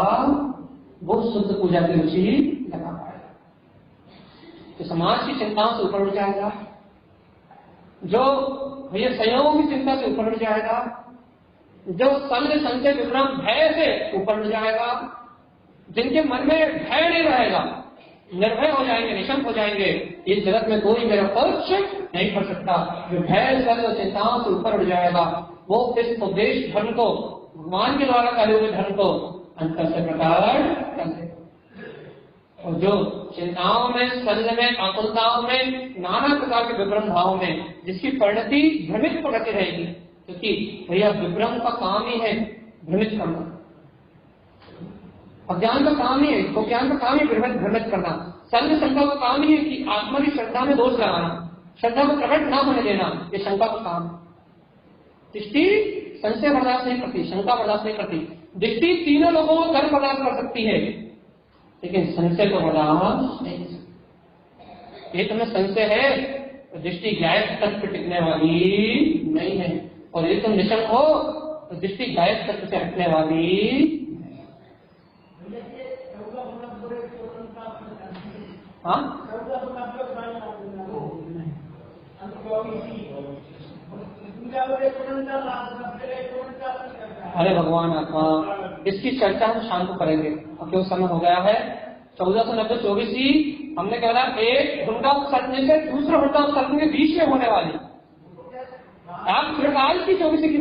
वो शुद्ध पूजा की रुचि लगा पाएगा, तो समाज की चिंताओं से ऊपर उठ जाएगा, जो ये संयोग की चिंता से ऊपर उठ जाएगा, जो संग संशय विभ्रम भय से ऊपर उठ जाएगा, जिनके मन में भय नहीं रहेगा, निर्भय हो जाएंगे, निशंक हो जाएंगे, इस जगत में कोई मेरा पक्ष नहीं कर सकता। जो भय सर्व चिंताओं से ऊपर उठ जाएगा वो इस उपदेश धर्म को, भगवान के द्वारा करे हुए धर्म को अंतर से प्रकट कर दे। और जो चिंताओं में, शल्य में, आकुलताओं में, नाना प्रकार के विभ्रम भावों में जिसकी परिणति भ्रमित प्रगति रहेगी, क्योंकि भैया विभ्रम का काम ही है भ्रमित करना, अज्ञान का काम ही है, तो ज्ञान का काम ही भ्रमित करना, शल्य शंका का काम ही है कि आत्मा की श्रद्धा में दोष लगाना, श्रद्धा को प्रकट ना होने देना, ये शंका का काम। दृष्टि संशय बर्दाश्त नहीं करती, शंका बर्दाश्त नहीं करती। दृष्टि तीनों लोगों को कर्म बर्दाश्त कर सकती है, लेकिन संशय को बर्दाश्त नहीं कर सकती। ये तुम्हें संशय है तो दृष्टि गायब तक पे टिकने वाली नहीं है, और ये तुम निशंक हो तो दृष्टि गायब तक से हटने वाली। हाँ, अरे भगवान आत्मा, इसकी चर्चा हम शाम को करेंगे, अब क्यों समय हो गया है 1490-24 हमने कहा एक हुंडा उत्सर्जने से दूसरा हुंडा उत्सर्जन के बीच में होने वाली, आप फिलहाल की 24 की